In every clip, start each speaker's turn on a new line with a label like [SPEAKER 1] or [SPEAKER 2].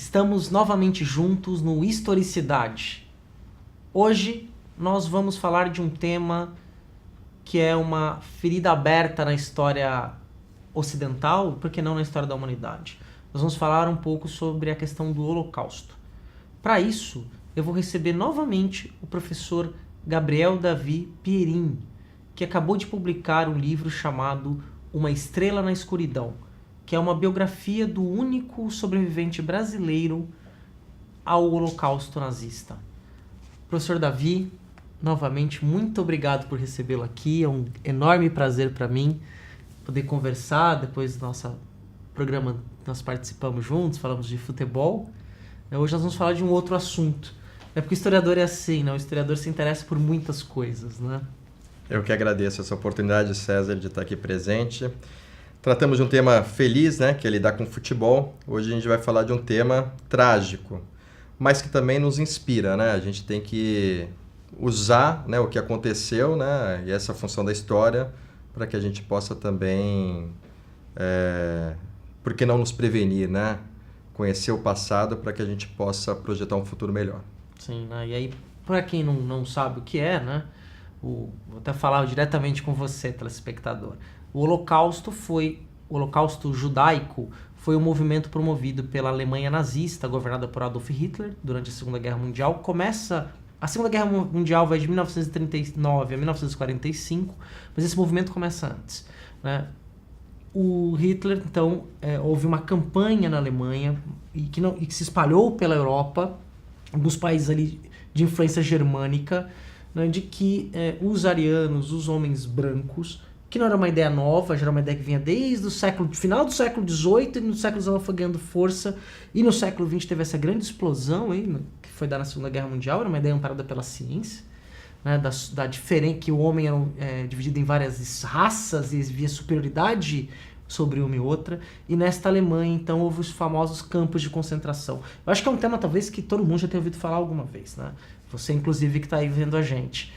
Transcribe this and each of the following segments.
[SPEAKER 1] Estamos novamente juntos no Historicidade. Hoje nós vamos falar de um tema que é uma ferida aberta na história ocidental, por que não na história da humanidade. Nós vamos falar um pouco sobre a questão do Holocausto. Para isso, eu vou receber novamente o professor Gabriel Davi Pierin, que acabou de publicar um livro chamado Uma Estrela na Escuridão, que é uma biografia do único sobrevivente brasileiro ao Holocausto nazista. Professor Davi, novamente, muito obrigado por recebê-lo aqui. É um enorme prazer para mim poder conversar. Depois do nosso programa, nós participamos juntos, falamos de futebol. Hoje nós vamos falar de um outro assunto. É porque o historiador é assim, né? O historiador se interessa por muitas coisas, né?
[SPEAKER 2] Eu que agradeço essa oportunidade, César, de estar aqui presente. Tratamos de um tema feliz, né, que é lidar com futebol. Hoje a gente vai falar de um tema trágico, mas que também nos inspira, né? A gente tem que usar, né, o que aconteceu, né, e essa função da história para que a gente possa também, por que não nos prevenir, né? Conhecer o passado para que a gente possa projetar um futuro melhor.
[SPEAKER 1] Sim, né? E aí, para quem não sabe o que é, né? Vou até falar diretamente com você, telespectador. O Holocausto Judaico foi um movimento promovido pela Alemanha nazista, governada por Adolf Hitler, durante a Segunda Guerra Mundial. A Segunda Guerra Mundial vai de 1939 a 1945, mas esse movimento começa antes, né? O Hitler, então, houve uma campanha na Alemanha e que se espalhou pela Europa, alguns países ali de influência germânica, né, de que os arianos, os homens brancos, que não era uma ideia nova, já era uma ideia que vinha desde o final do século XVIII, e no século XIX foi ganhando força, e no século XX teve essa grande explosão aí, que foi dar na Segunda Guerra Mundial, era uma ideia amparada pela ciência, né, da diferença, que o homem era dividido em várias raças e via superioridade sobre uma e outra, e nesta Alemanha, então, houve os famosos campos de concentração. Eu acho que é um tema, talvez, que todo mundo já tenha ouvido falar alguma vez, né? Você, inclusive, que está aí vendo a gente.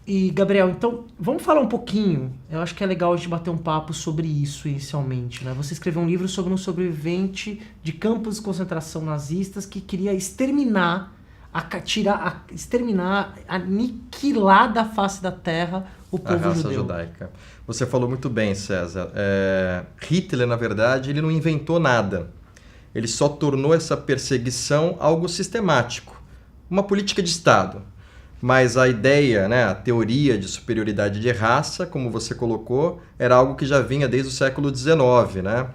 [SPEAKER 1] E, Gabriel, então, vamos falar um pouquinho. Eu acho que é legal a gente bater um papo sobre isso inicialmente, né? Você escreveu um livro sobre um sobrevivente de campos de concentração nazistas que queria aniquilar da face da terra o povo judeu.
[SPEAKER 2] A raça judaica. Você falou muito bem, César. Hitler, na verdade, ele não inventou nada. Ele só tornou essa perseguição algo sistemático, uma política de Estado. Mas a ideia, né, a teoria de superioridade de raça, como você colocou, era algo que já vinha desde o século XIX, né?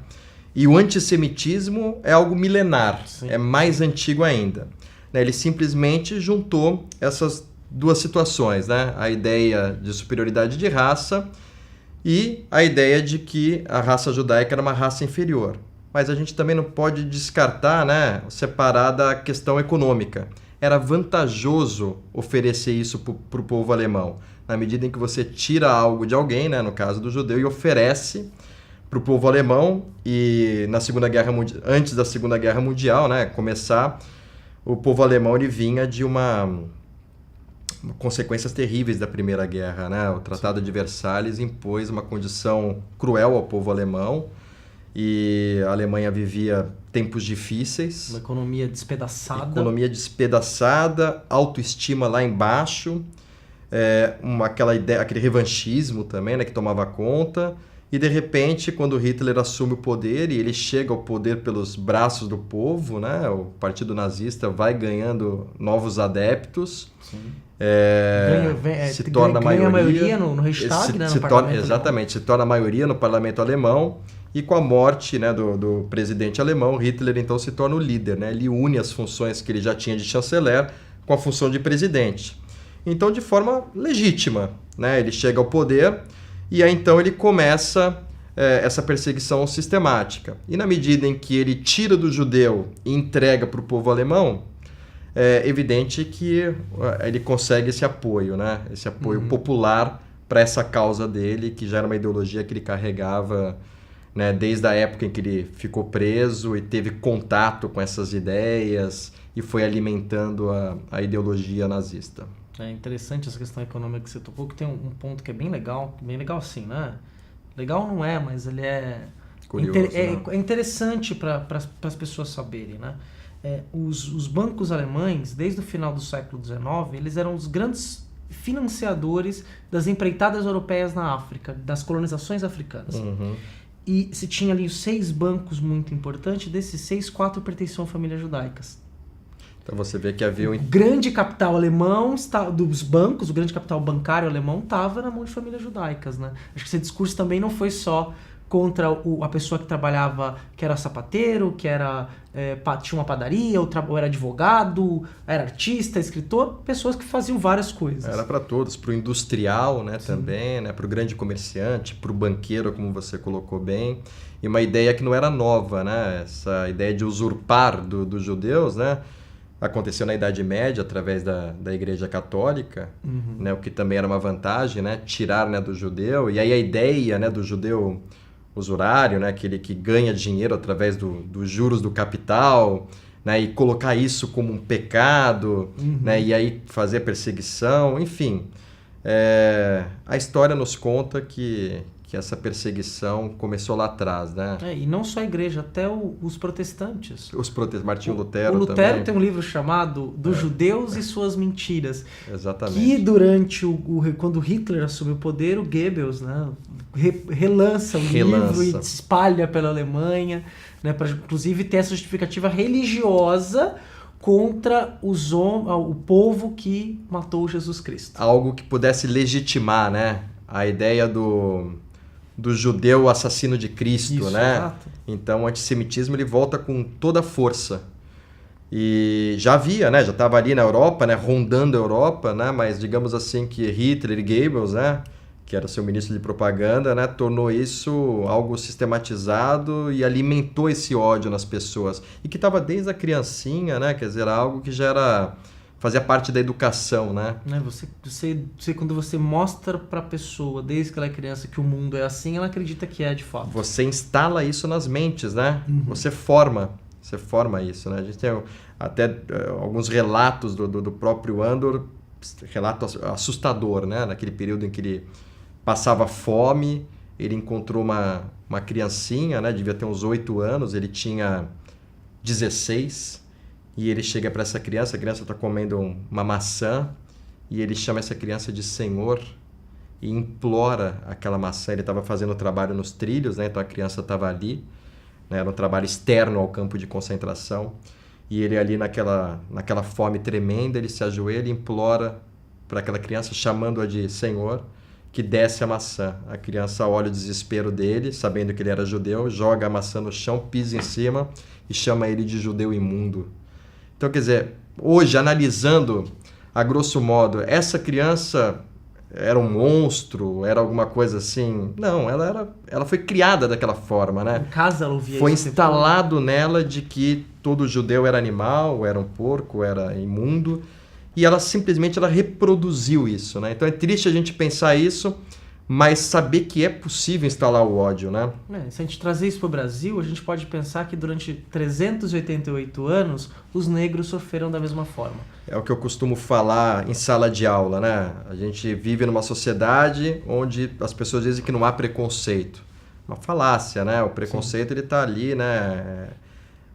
[SPEAKER 2] E o antissemitismo é algo milenar, sim, é mais antigo ainda. Ele simplesmente juntou essas duas situações, né? A ideia de superioridade de raça e a ideia de que a raça judaica era uma raça inferior. Mas a gente também não pode descartar, né, separar da questão econômica. Era vantajoso oferecer isso para o povo alemão, na medida em que você tira algo de alguém, né, no caso do judeu, e oferece para o povo alemão. E antes da Segunda Guerra Mundial, né, começar, o povo alemão ele vinha de consequências terríveis da Primeira Guerra, né? O Tratado de Versalhes impôs uma condição cruel ao povo alemão e a Alemanha vivia tempos difíceis.
[SPEAKER 1] Uma economia
[SPEAKER 2] despedaçada, autoestima lá embaixo, aquele revanchismo também, né, que tomava conta. E, de repente, quando Hitler assume o poder, e ele chega ao poder pelos braços do povo, né? O Partido Nazista vai ganhando novos adeptos. Se torna
[SPEAKER 1] a maioria no Reichstag, né, no parlamento
[SPEAKER 2] exatamente, se torna a maioria no parlamento alemão. E com a morte, né, do presidente alemão, Hitler então se torna o líder, né? Ele une as funções que ele já tinha de chanceler com a função de presidente. Então, de forma legítima, né? Ele chega ao poder e aí então ele começa essa perseguição sistemática. E na medida em que ele tira do judeu e entrega para o povo alemão, é evidente que ele consegue esse apoio, né? Esse apoio popular para essa causa dele, que já era uma ideologia que ele carregava, né, desde a época em que ele ficou preso e teve contato com essas ideias e foi alimentando a ideologia nazista.
[SPEAKER 1] É interessante essa questão econômica que você tocou, que tem um ponto que é bem legal assim, né? Legal não é, mas ele é
[SPEAKER 2] Curioso, né?
[SPEAKER 1] É interessante para as pessoas saberem, né? Os bancos alemães, desde o final do século XIX, eles eram os grandes financiadores das empreitadas europeias na África, das colonizações africanas.
[SPEAKER 2] Uhum.
[SPEAKER 1] E se tinha ali os 6 bancos muito importantes, desses 6, 4 pertenciam a famílias judaicas.
[SPEAKER 2] Então você vê que havia
[SPEAKER 1] O grande capital alemão dos bancos, o grande capital bancário alemão estava na mão de famílias judaicas, né? Acho que esse discurso também não foi só contra a pessoa que trabalhava, que era sapateiro, que era tinha uma padaria, ou era advogado, era artista, escritor, pessoas que faziam várias coisas.
[SPEAKER 2] Era para todos, para o industrial, né, também, né, para o grande comerciante, para o banqueiro, como você colocou bem. E uma ideia que não era nova, né? Essa ideia de usurpar dos judeus, né? Aconteceu na Idade Média através da Igreja Católica, né, o que também era uma vantagem, né, tirar, né, do judeu. E aí a ideia, né, do judeu usurário, né, aquele que ganha dinheiro através dos juros do capital, né, e colocar isso como um pecado, né, e aí fazer perseguição, enfim. A história nos conta que essa perseguição começou lá atrás, né?
[SPEAKER 1] E não só a igreja, até os protestantes.
[SPEAKER 2] Martinho Lutero
[SPEAKER 1] também. O Lutero
[SPEAKER 2] também.
[SPEAKER 1] tem um livro chamado Dos Judeus e Suas Mentiras.
[SPEAKER 2] Exatamente.
[SPEAKER 1] Que durante quando Hitler assumiu o poder, o Goebbels, né, relança o livro e espalha pela Alemanha, né, para inclusive ter essa justificativa religiosa contra o povo que matou Jesus Cristo.
[SPEAKER 2] Algo que pudesse legitimar, né, a ideia do judeu assassino de Cristo,
[SPEAKER 1] Isso,
[SPEAKER 2] né?
[SPEAKER 1] Exato.
[SPEAKER 2] Então o antissemitismo ele volta com toda a força. E já havia, né, já estava ali na Europa, né, rondando a Europa, né, mas digamos assim que Hitler e Goebbels, né, que era seu ministro de propaganda, né, tornou isso algo sistematizado e alimentou esse ódio nas pessoas. E que estava desde a criancinha, né, quer dizer, algo que já fazia parte da educação, né?
[SPEAKER 1] Você quando você mostra para a pessoa, desde que ela é criança, que o mundo é assim, ela acredita que é de fato.
[SPEAKER 2] Você instala isso nas mentes, né? Você forma isso, né? A gente tem até alguns relatos do próprio Andor, relato assustador, né? Naquele período em que ele passava fome, ele encontrou uma criancinha, né? Devia ter uns 8 anos, ele tinha 16. E ele chega para essa criança, a criança está comendo uma maçã, e ele chama essa criança de Senhor e implora aquela maçã. Ele estava fazendo o trabalho nos trilhos, né? Então a criança estava ali, né? Era um trabalho externo ao campo de concentração, e ele ali naquela fome tremenda, ele se ajoelha e implora para aquela criança, chamando-a de Senhor, que desce a maçã. A criança olha o desespero dele, sabendo que ele era judeu, joga a maçã no chão, pisa em cima e chama ele de judeu imundo. Então, quer dizer, hoje, analisando a grosso modo, essa criança era um monstro, era alguma coisa assim? Não, ela foi criada daquela forma, né?
[SPEAKER 1] Em casa ela ouvia
[SPEAKER 2] foi
[SPEAKER 1] isso.
[SPEAKER 2] instalado nela de que todo judeu era animal, era um porco, era imundo, e ela simplesmente reproduziu isso, né? Então é triste a gente pensar isso, mas saber que é possível instalar o ódio, né?
[SPEAKER 1] Se a gente trazer isso para o Brasil, a gente pode pensar que durante 388 anos os negros sofreram da mesma forma.
[SPEAKER 2] É o que eu costumo falar em sala de aula, né? A gente vive numa sociedade onde as pessoas dizem que não há preconceito. Uma falácia, né? O preconceito ele está ali, né?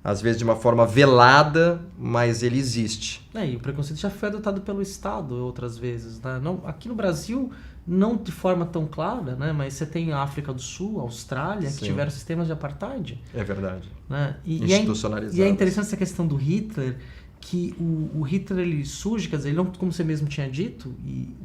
[SPEAKER 2] Às vezes de uma forma velada, mas ele existe.
[SPEAKER 1] E o preconceito já foi adotado pelo Estado outras vezes, né? Não, aqui no Brasil, não de forma tão clara, né? Mas você tem a África do Sul, a Austrália, que tiveram sistemas de apartheid.
[SPEAKER 2] É verdade.
[SPEAKER 1] Né?
[SPEAKER 2] Institucionalizados.
[SPEAKER 1] E é interessante essa questão do Hitler, que o Hitler ele surge, quer dizer, ele não, como você mesmo tinha dito,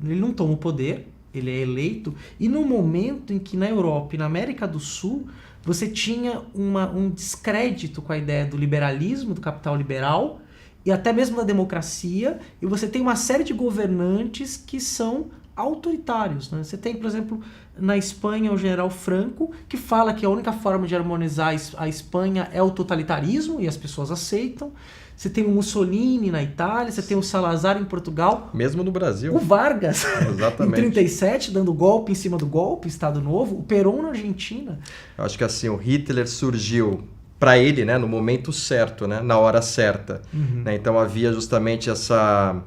[SPEAKER 1] ele não toma o poder, ele é eleito, e no momento em que na Europa e na América do Sul você tinha um descrédito com a ideia do liberalismo, do capital liberal, e até mesmo da democracia, e você tem uma série de governantes que são autoritários, né? Você tem, por exemplo, na Espanha o general Franco, que fala que a única forma de harmonizar a Espanha é o totalitarismo, e as pessoas aceitam. Você tem o Mussolini na Itália, você tem o Salazar em Portugal.
[SPEAKER 2] Mesmo no Brasil.
[SPEAKER 1] O Vargas,
[SPEAKER 2] exatamente.
[SPEAKER 1] em 37, dando golpe em cima do golpe, Estado Novo. O Perón na Argentina.
[SPEAKER 2] Eu acho que assim, o Hitler surgiu para ele, né, no momento certo, né, na hora certa. Né? Então havia justamente essa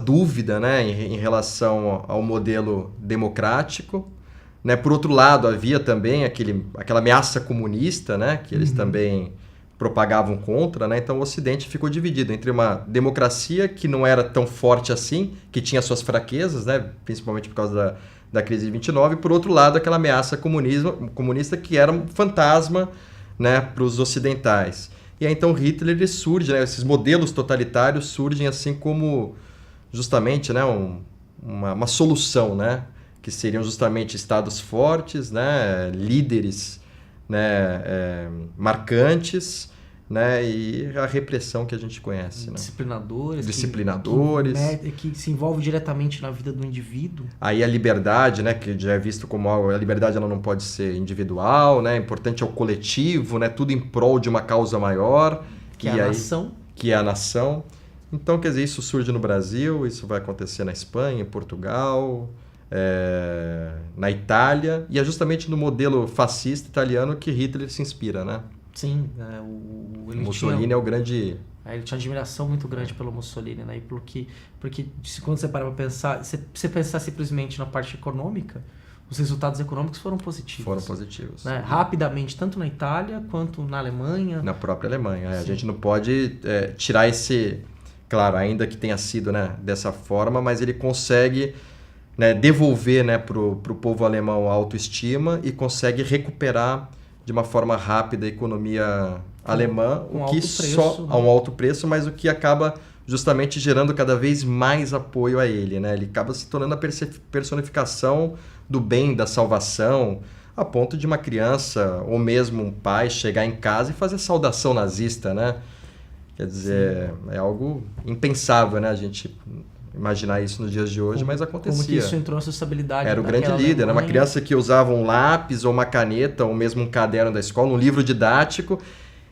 [SPEAKER 2] dúvida, né, em relação ao modelo democrático, né? Por outro lado, havia também aquela ameaça comunista, né? Que eles também propagavam contra, né? Então o Ocidente ficou dividido entre uma democracia que não era tão forte assim, que tinha suas fraquezas, né? Principalmente por causa da crise de 29, e por outro lado aquela ameaça comunista que era um fantasma, né, para os ocidentais. E aí então Hitler ele surge, né? Esses modelos totalitários surgem assim como justamente, né, uma solução, né? Que seriam justamente estados fortes, né? Líderes, né? Marcantes, né? E a repressão que a gente conhece. Né?
[SPEAKER 1] Disciplinadores. Que se envolve diretamente na vida do indivíduo.
[SPEAKER 2] Aí a liberdade, né? Que já é visto como algo... A liberdade ela não pode ser individual, né? Importante é o coletivo, né? Tudo em prol de uma causa maior.
[SPEAKER 1] Que é a nação.
[SPEAKER 2] Que é a nação. Então, quer dizer, isso surge no Brasil, isso vai acontecer na Espanha, em Portugal, na Itália. E é justamente no modelo fascista italiano que Hitler se inspira, né?
[SPEAKER 1] Sim,
[SPEAKER 2] o Mussolini é o grande...
[SPEAKER 1] Ele tinha admiração muito grande pelo Mussolini, né? Porque quando você para pra pensar, se você pensar simplesmente na parte econômica, os resultados econômicos foram positivos.
[SPEAKER 2] Foram positivos.
[SPEAKER 1] Né? Rapidamente, tanto na Itália quanto na Alemanha.
[SPEAKER 2] Na própria Alemanha. A gente não pode tirar esse... Claro, ainda que tenha sido, né, dessa forma, mas ele consegue, né, devolver, né, pro povo alemão a autoestima e consegue recuperar de uma forma rápida a economia alemã, a um alto preço, mas o que acaba justamente gerando cada vez mais apoio a ele, né? Ele acaba se tornando a personificação do bem, da salvação, a ponto de uma criança ou mesmo um pai chegar em casa e fazer saudação nazista, né? Quer dizer, sim, é algo impensável, né? A gente imaginar isso nos dias de hoje, mas acontecia.
[SPEAKER 1] Como que isso entrou na sociedade?
[SPEAKER 2] Era o grande líder, era uma criança que usava um lápis ou uma caneta ou mesmo um caderno da escola, um livro didático.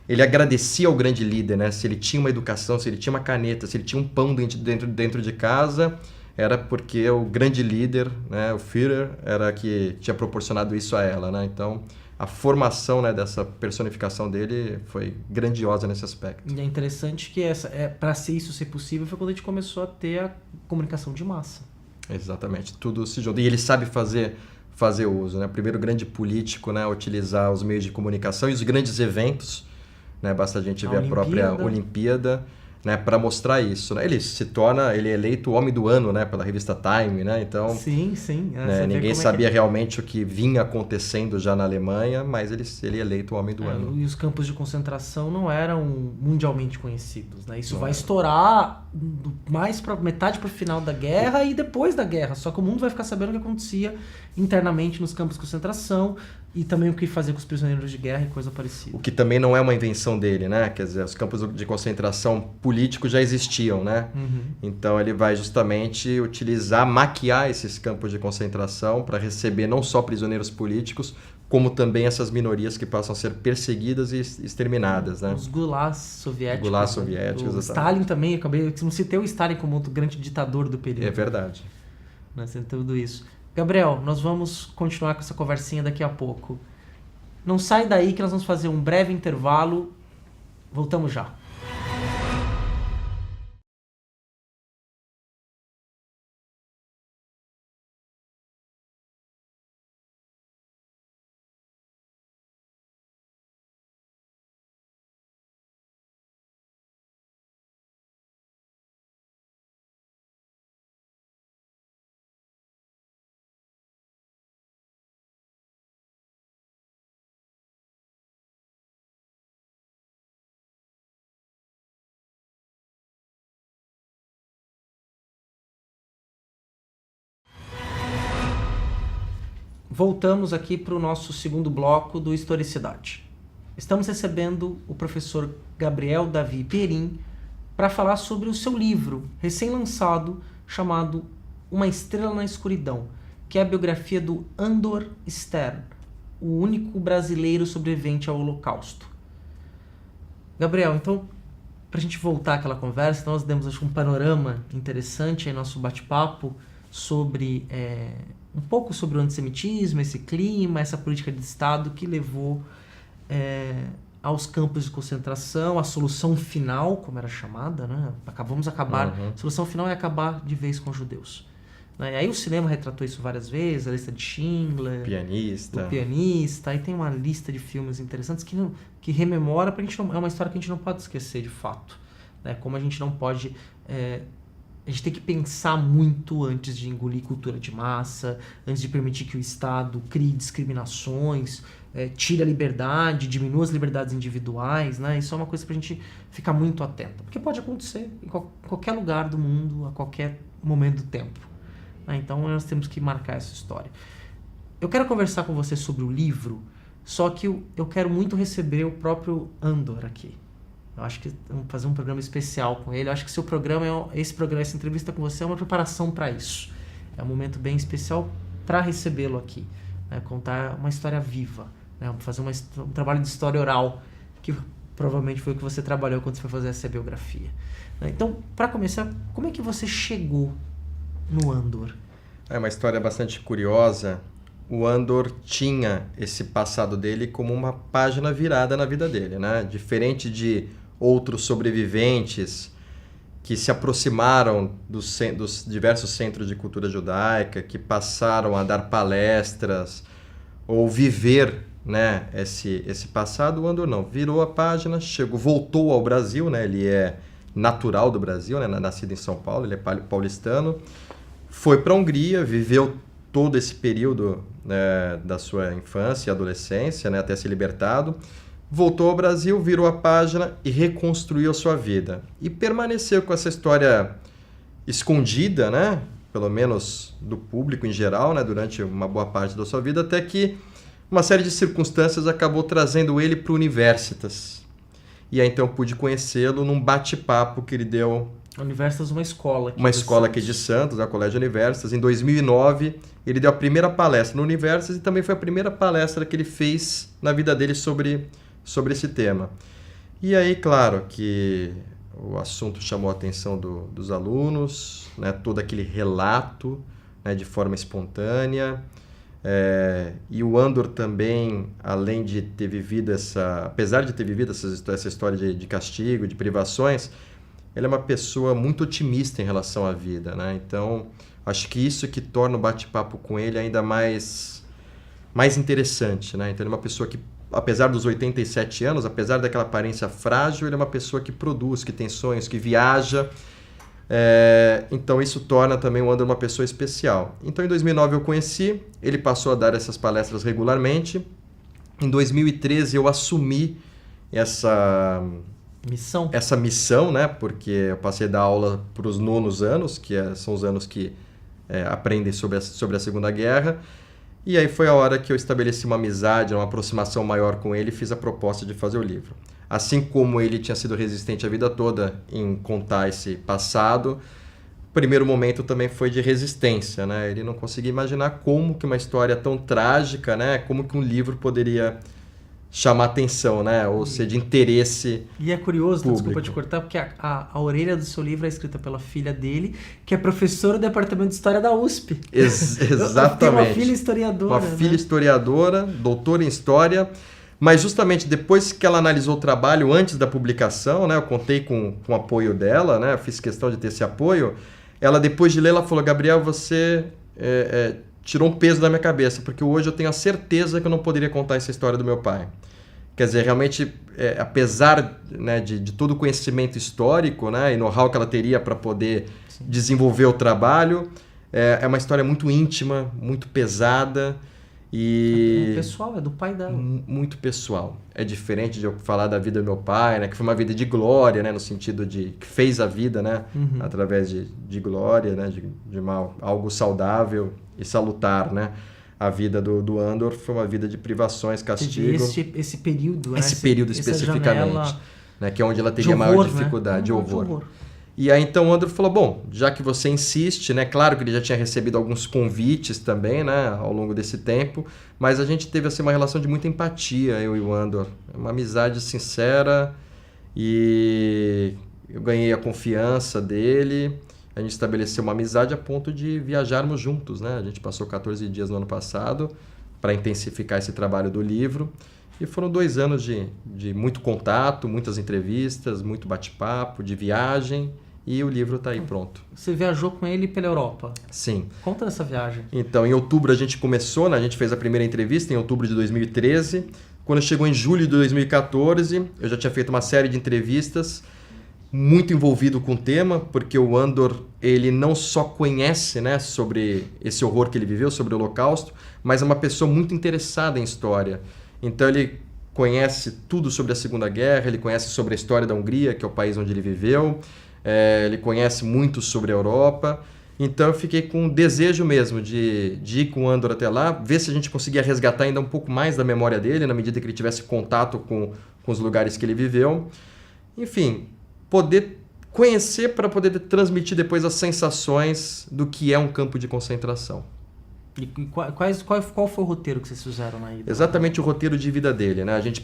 [SPEAKER 2] Ele agradecia ao grande líder, né? Se ele tinha uma educação, se ele tinha uma caneta, se ele tinha um pão dentro de casa, era porque o grande líder, né, o Führer, era que tinha proporcionado isso a ela, né? Então, a formação, né, dessa personificação dele foi grandiosa nesse aspecto.
[SPEAKER 1] E é interessante que para isso ser possível foi quando a gente começou a ter a comunicação de massa.
[SPEAKER 2] Exatamente, tudo se junta. E ele sabe fazer uso, né? O primeiro grande político, né, a utilizar os meios de comunicação e os grandes eventos, né? Basta a gente ver a própria Olimpíada, né, para mostrar isso, né? Ele é eleito o homem do ano, né, pela revista Time, né? Então,
[SPEAKER 1] sim,
[SPEAKER 2] né, ninguém sabia realmente o que vinha acontecendo já na Alemanha, mas ele é eleito o homem do ano.
[SPEAKER 1] E os campos de concentração não eram mundialmente conhecidos, né? Isso vai estourar mais para metade para o final da guerra e depois da guerra. Só que o mundo vai ficar sabendo o que acontecia internamente nos campos de concentração e também o que fazer com os prisioneiros de guerra e coisa parecida.
[SPEAKER 2] O que também não é uma invenção dele, né? Quer dizer, os campos de concentração políticos já existiam, né?
[SPEAKER 1] Uhum.
[SPEAKER 2] Então ele vai justamente maquiar esses campos de concentração para receber não só prisioneiros políticos, como também essas minorias que passam a ser perseguidas e exterminadas, né?
[SPEAKER 1] Os gulags soviéticos.
[SPEAKER 2] Gulags soviéticos,
[SPEAKER 1] o Stalin também, não citei o Stalin como outro grande ditador do período.
[SPEAKER 2] É verdade.
[SPEAKER 1] Mas tem tudo isso. Gabriel, nós vamos continuar com essa conversinha daqui a pouco. Não sai daí que nós vamos fazer um breve intervalo. Voltamos já. Voltamos aqui para o nosso segundo bloco do Historicidade. Estamos recebendo o professor Gabriel Davi Perim para falar sobre o seu livro recém-lançado chamado Uma Estrela na Escuridão, que é a biografia do Andor Stern, o único brasileiro sobrevivente ao Holocausto. Gabriel, então, para a gente voltar àquela conversa, nós demos acho, um panorama interessante em nosso bate-papo sobre um pouco sobre o antissemitismo, esse clima, essa política de Estado que levou aos campos de concentração, a solução final, como era chamada, né? A solução final é acabar de vez com os judeus. né? E aí o cinema retratou isso várias vezes, a lista de Schindler,
[SPEAKER 2] Pianista.
[SPEAKER 1] o pianista, aí tem uma lista de filmes interessantes que rememora, pra gente não, é uma história que a gente não pode esquecer de fato, né? Como a gente não pode... a gente tem que pensar muito antes de engolir cultura de massa, antes de permitir que o Estado crie discriminações, tire a liberdade, diminua as liberdades individuais, né? Isso é uma coisa pra gente ficar muito atento, porque pode acontecer em qualquer lugar do mundo, a qualquer momento do tempo, né? Então nós temos que marcar essa história. Eu quero conversar com você sobre o livro, só que eu quero muito receber o próprio Andor aqui. Eu acho que vamos fazer um programa especial com ele. Eu acho que essa entrevista com você é uma preparação para isso. É um momento bem especial para recebê-lo aqui, né? Contar uma história viva, né? Fazer um trabalho de história oral, que provavelmente foi o que você trabalhou quando você foi fazer essa biografia, né? Então, para começar, como é que você chegou no Andor?
[SPEAKER 2] É uma história bastante curiosa. O Andor tinha esse passado dele como uma página virada na vida dele, né? Diferente de outros sobreviventes que se aproximaram dos diversos centros de cultura judaica, que passaram a dar palestras ou viver, né, esse passado, o Andor não. Virou a página, voltou ao Brasil, né? Ele é natural do Brasil, né? Nascido em São Paulo, ele é paulistano. Foi para a Hungria, viveu todo esse período, né, da sua infância e adolescência, né, até ser libertado. Voltou ao Brasil, virou a página e reconstruiu a sua vida. E permaneceu com essa história escondida, né, pelo menos do público em geral, né, durante uma boa parte da sua vida, até que uma série de circunstâncias acabou trazendo ele para o Universitas. E aí então eu pude conhecê-lo num bate-papo que ele deu.
[SPEAKER 1] Universitas, uma escola
[SPEAKER 2] Aqui de Santos, a Colégio Universitas. Em 2009, ele deu a primeira palestra no Universitas e também foi a primeira palestra que ele fez na vida dele sobre esse tema. E aí, claro, que o assunto chamou a atenção dos alunos, né, todo aquele relato, né, de forma espontânea. E o Andor também, além de ter vivido apesar de ter vivido essa história de castigo, de privações, ele é uma pessoa muito otimista em relação à vida, né? Então, acho que isso que torna o bate-papo com ele ainda mais interessante, né? Então, ele é uma pessoa que, apesar dos 87 anos, apesar daquela aparência frágil, ele é uma pessoa que produz, que tem sonhos, que viaja. Então, isso torna também o Andor uma pessoa especial. Então, em 2009 eu conheci, ele passou a dar essas palestras regularmente. Em 2013 eu assumi essa missão, né? Porque eu passei a dar aula para os 9º anos, que são os anos que aprendem sobre a Segunda Guerra. E aí foi a hora que eu estabeleci uma amizade, uma aproximação maior com ele e fiz a proposta de fazer o livro. Assim como ele tinha sido resistente a vida toda em contar esse passado, o primeiro momento também foi de resistência, né? Ele não conseguia imaginar como que uma história tão trágica, né? Como que um livro poderia chamar atenção, né? Ou ser de interesse.
[SPEAKER 1] E é curioso,
[SPEAKER 2] público.
[SPEAKER 1] Desculpa te cortar, porque a orelha do seu livro é escrita pela filha dele, que é professora do departamento de História da USP.
[SPEAKER 2] Exatamente.
[SPEAKER 1] Tem uma filha historiadora.
[SPEAKER 2] Uma filha historiadora, doutora em História, mas justamente depois que ela analisou o trabalho antes da publicação, né? Eu contei com o apoio dela, né? Eu fiz questão de ter esse apoio. Ela, depois de ler, ela falou: Gabriel, você tirou um peso da minha cabeça, porque hoje eu tenho a certeza que eu não poderia contar essa história do meu pai. Quer dizer, realmente, apesar, né, de todo o conhecimento histórico, né, e know-how que ela teria para poder desenvolver o trabalho, é uma história muito íntima, muito pesada e...
[SPEAKER 1] É pessoal, é do pai dela.
[SPEAKER 2] Muito pessoal. É diferente de eu falar da vida do meu pai, né, que foi uma vida de glória, né, no sentido de que fez a vida, né, através de glória, né, de algo saudável e salutar, né? A vida do Andor foi uma vida de privações, castigo.
[SPEAKER 1] Esse período, né?
[SPEAKER 2] Esse período especificamente,
[SPEAKER 1] janela...
[SPEAKER 2] né? Que é onde ela teria maior dificuldade,
[SPEAKER 1] né?
[SPEAKER 2] de horror. E aí então o Andor falou: bom, já que você insiste, né? Claro que ele já tinha recebido alguns convites também, né? Ao longo desse tempo, mas a gente teve assim uma relação de muita empatia, eu e o Andor. Uma amizade sincera e eu ganhei a confiança dele. A gente estabeleceu uma amizade a ponto de viajarmos juntos, né? A gente passou 14 dias no ano passado para intensificar esse trabalho do livro. E foram 2 anos de muito contato, muitas entrevistas, muito bate-papo, de viagem e o livro está aí pronto.
[SPEAKER 1] Você viajou com ele pela Europa.
[SPEAKER 2] Sim.
[SPEAKER 1] Conta dessa viagem.
[SPEAKER 2] Então, em outubro a gente começou, né? A gente fez a primeira entrevista em outubro de 2013. Quando chegou em julho de 2014, eu já tinha feito uma série de entrevistas, muito envolvido com o tema, porque o Andor, ele não só conhece, né, sobre esse horror que ele viveu, sobre o Holocausto, mas é uma pessoa muito interessada em história. Então ele conhece tudo sobre a Segunda Guerra, ele conhece sobre a história da Hungria, que é o país onde ele viveu, ele conhece muito sobre a Europa. Então eu fiquei com o desejo mesmo de ir com o Andor até lá, ver se a gente conseguia resgatar ainda um pouco mais da memória dele, na medida que ele tivesse contato com os lugares que ele viveu. Foi poder conhecer para poder transmitir depois as sensações do que é um campo de concentração.
[SPEAKER 1] E qual foi o roteiro que vocês fizeram na ida?
[SPEAKER 2] Exatamente o roteiro de vida dele, né? A gente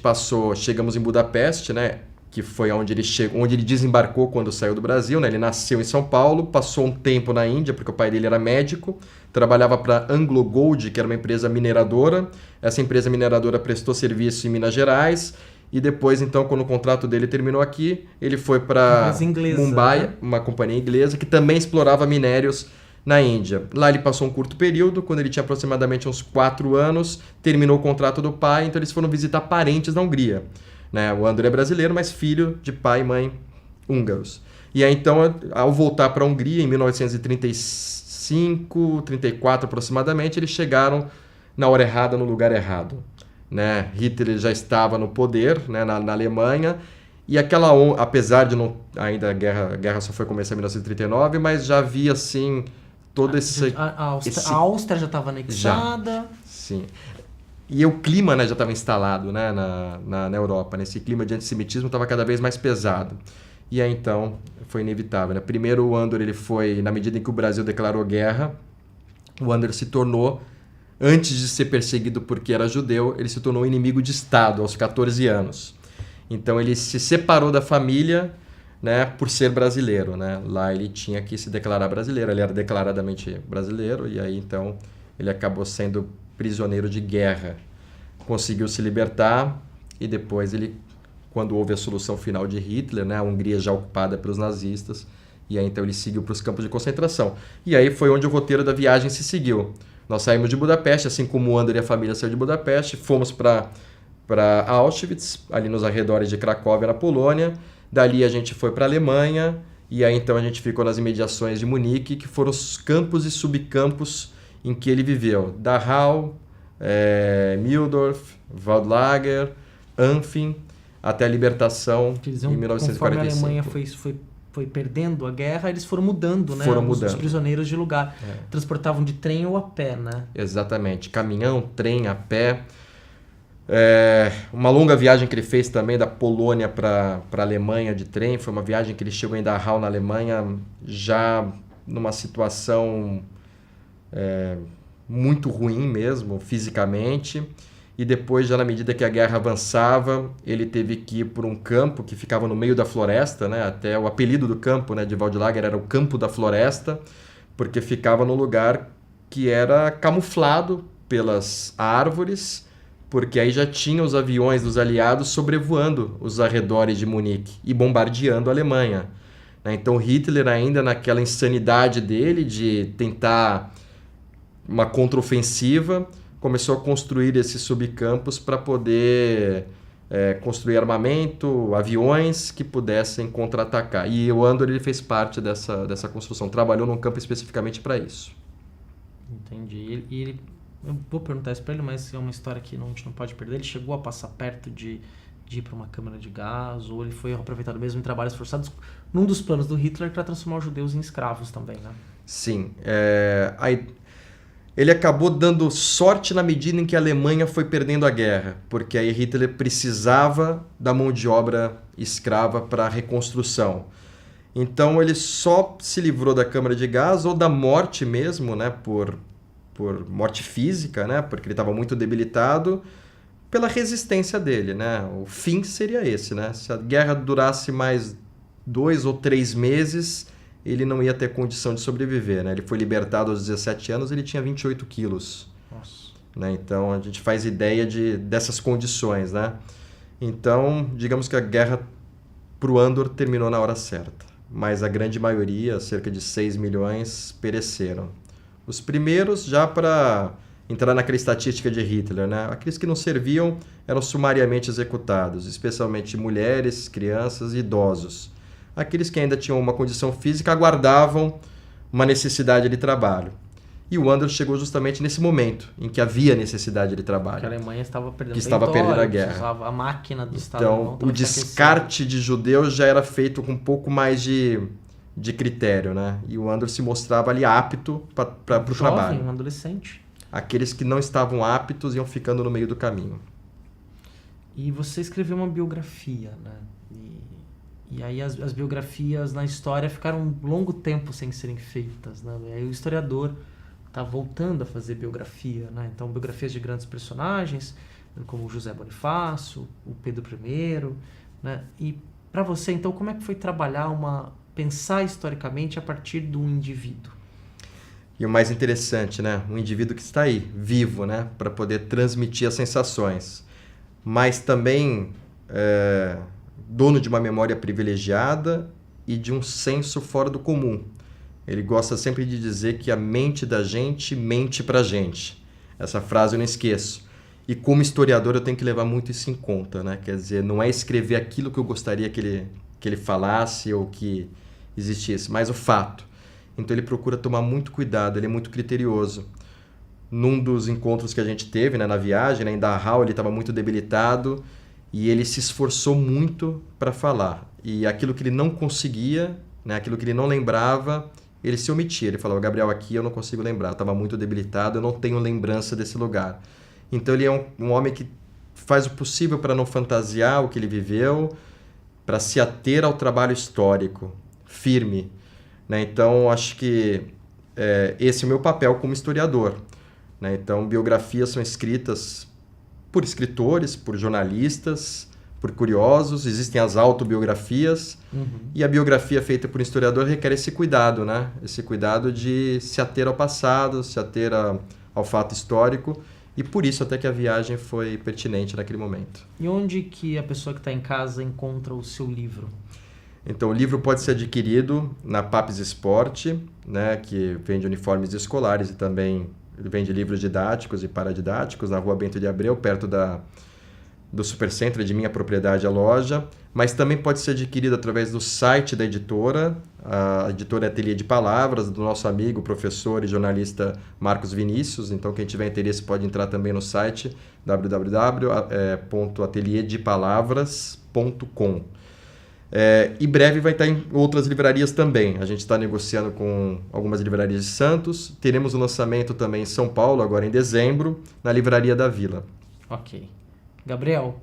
[SPEAKER 2] chegamos em Budapeste, né? Que foi onde ele desembarcou quando saiu do Brasil, né? Ele nasceu em São Paulo, passou um tempo na Índia, porque o pai dele era médico, trabalhava para a Anglo Gold, que era uma empresa mineradora. Essa empresa mineradora prestou serviço em Minas Gerais. E depois, então, quando o contrato dele terminou aqui, ele foi para Mumbai, né? Uma companhia inglesa que também explorava minérios na Índia. Lá ele passou um curto período, quando ele tinha aproximadamente uns 4 anos, terminou o contrato do pai, então eles foram visitar parentes na Hungria. Né? O Andor é brasileiro, mas filho de pai e mãe húngaros. E aí, então, ao voltar para a Hungria, em 1935, 34 aproximadamente, eles chegaram na hora errada, no lugar errado. Né? Hitler já estava no poder, né, na Alemanha, e apesar de não ainda a guerra só foi começar em 1939, mas já havia assim todo esse
[SPEAKER 1] a Áustria já estava anexada.
[SPEAKER 2] Já, sim. E o clima, né, já estava instalado, né, na Europa, né? Esse clima de antissemitismo estava cada vez mais pesado. E aí então foi inevitável, né? Primeiro o Andor, ele foi, na medida em que o Brasil declarou guerra, o Andor se tornou, antes de ser perseguido porque era judeu, ele se tornou inimigo de Estado aos 14 anos. Então ele se separou da família, né, por ser brasileiro. Né? Lá ele tinha que se declarar brasileiro, ele era declaradamente brasileiro, e aí então ele acabou sendo prisioneiro de guerra. Conseguiu se libertar e depois quando houve a solução final de Hitler, né, a Hungria já ocupada pelos nazistas, e aí então ele seguiu para os campos de concentração. E aí foi onde o roteiro da viagem se seguiu. Nós saímos de Budapeste, assim como o Andor e a família saiu de Budapeste, fomos para Auschwitz, ali nos arredores de Cracóvia, na Polônia. Dali a gente foi para a Alemanha, e aí então a gente ficou nas imediações de Munique, que foram os campos e subcampos em que ele viveu. Dachau, Mühldorf, Waldlager, Anfing, até a libertação em 1945.
[SPEAKER 1] Conforme a Alemanha foi perdendo a guerra, eles foram mudando, né? Os prisioneiros de lugar. Transportavam de trem ou a pé, né?
[SPEAKER 2] Exatamente. Caminhão, trem, a pé. Uma longa viagem que ele fez também da Polônia para a Alemanha de trem. Foi uma viagem que ele chegou em Dachau, na Alemanha, já numa situação muito ruim mesmo, fisicamente. E depois, já na medida que a guerra avançava, ele teve que ir por um campo que ficava no meio da floresta, né? Até o apelido do campo, né, de Waldlager era o Campo da Floresta, porque ficava num lugar que era camuflado pelas árvores, porque aí já tinha os aviões dos aliados sobrevoando os arredores de Munique e bombardeando a Alemanha. Né? Então Hitler, ainda naquela insanidade dele de tentar uma contraofensiva, começou a construir esses subcampos para poder construir armamento, aviões que pudessem contra-atacar. E o Andor, ele fez parte dessa construção, trabalhou num campo especificamente para isso.
[SPEAKER 1] Entendi. Eu vou perguntar isso para ele, mas é uma história que a gente não pode perder. Ele chegou a passar perto de ir para uma câmara de gás, ou ele foi aproveitado mesmo em trabalhos forçados, num dos planos do Hitler, para transformar os judeus em escravos também, né?
[SPEAKER 2] Sim. Ele acabou dando sorte na medida em que a Alemanha foi perdendo a guerra, porque aí Hitler precisava da mão de obra escrava para a reconstrução. Então ele só se livrou da câmara de gás ou da morte mesmo, né, por morte física, né, porque ele estava muito debilitado, pela resistência dele. Né? O fim seria esse. Né? Se a guerra durasse mais 2 ou 3 meses, ele não ia ter condição de sobreviver, né? Ele foi libertado aos 17 anos, ele tinha 28 quilos.
[SPEAKER 1] Nossa.
[SPEAKER 2] Né? Então, a gente faz ideia dessas condições, né? Então, digamos que a guerra pro Andor terminou na hora certa. mas a grande maioria, cerca de 6 milhões, pereceram. Os primeiros já para entrar naquela estatística de Hitler, né? Aqueles que não serviam eram sumariamente executados, especialmente mulheres, crianças e idosos. Aqueles que ainda tinham uma condição física aguardavam uma necessidade de trabalho. E o Anderson chegou justamente nesse momento em que havia necessidade de trabalho.
[SPEAKER 1] Que a Alemanha estava perdendo
[SPEAKER 2] que estava perdendo a guerra.
[SPEAKER 1] Usava a máquina do Estado alemão.
[SPEAKER 2] Então, o descarte de judeus já era feito com um pouco mais de critério, né? E o Anderson se mostrava ali apto para o trabalho.
[SPEAKER 1] Um adolescente.
[SPEAKER 2] Aqueles que não estavam aptos iam ficando no meio do caminho.
[SPEAKER 1] E você escreveu uma biografia, né? E aí as biografias na história ficaram um longo tempo sem serem feitas, né? E aí o historiador está voltando a fazer biografia, né? Então, biografias de grandes personagens, como José Bonifácio, o Pedro I, né? E para você, então, como é que foi pensar historicamente a partir do indivíduo?
[SPEAKER 2] E o mais interessante, né? Um indivíduo que está aí, vivo, né? Para poder transmitir as sensações. Mas também dono de uma memória privilegiada e de um senso fora do comum. Ele gosta sempre de dizer que a mente da gente mente pra gente. Essa frase eu não esqueço. E como historiador eu tenho que levar muito isso em conta, né? Quer dizer, não é escrever aquilo que eu gostaria que ele falasse ou que existisse, mas o fato. Então ele procura tomar muito cuidado, ele é muito criterioso. Num dos encontros que a gente teve, né, na viagem, né, em Dachau, ele estava muito debilitado e ele se esforçou muito para falar. E aquilo que ele não conseguia, né, aquilo que ele não lembrava, ele se omitia. Ele falava, Gabriel, aqui eu não consigo lembrar, eu estava muito debilitado, eu não tenho lembrança desse lugar. Então ele é um homem que faz o possível para não fantasiar o que ele viveu, para se ater ao trabalho histórico, firme. Né? Então, acho que esse é o meu papel como historiador. Né? Então, biografias são escritas por escritores, por jornalistas, por curiosos, existem as autobiografias, e a biografia feita por um historiador requer esse cuidado, né? Esse cuidado de se ater ao passado, se ater ao fato histórico, e por isso até que a viagem foi pertinente naquele momento.
[SPEAKER 1] E onde que a pessoa que está em casa encontra o seu livro?
[SPEAKER 2] Então, o livro pode ser adquirido na Papes Esporte, né, que vende uniformes escolares e também vende livros didáticos e paradidáticos, na Rua Bento de Abreu, perto do Supercentro, de minha propriedade, a loja, mas também pode ser adquirido através do site da editora, a editora Ateliê de Palavras, do nosso amigo, professor e jornalista Marcos Vinícius. Então, quem tiver interesse pode entrar também no site www.ateliedepalavras.com. E breve vai estar em outras livrarias também. A gente está negociando com algumas livrarias de Santos. Teremos o lançamento também em São Paulo, agora em dezembro, na Livraria da Vila.
[SPEAKER 1] Ok. Gabriel,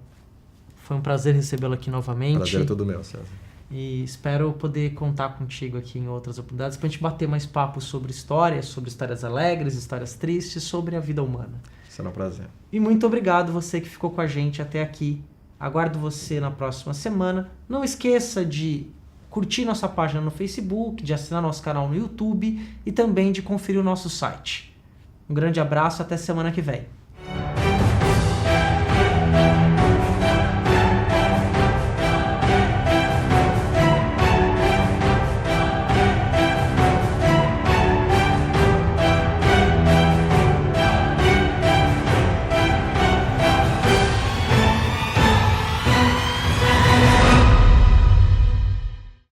[SPEAKER 1] foi um prazer recebê-lo aqui novamente.
[SPEAKER 2] Prazer é todo meu, César.
[SPEAKER 1] E espero poder contar contigo aqui em outras oportunidades para a gente bater mais papo sobre histórias alegres, histórias tristes, sobre a vida humana.
[SPEAKER 2] Será um prazer.
[SPEAKER 1] E muito obrigado você que ficou com a gente até aqui. Aguardo você na próxima semana. Não esqueça de curtir nossa página no Facebook, de assinar nosso canal no YouTube e também de conferir o nosso site. Um grande abraço, até semana que vem.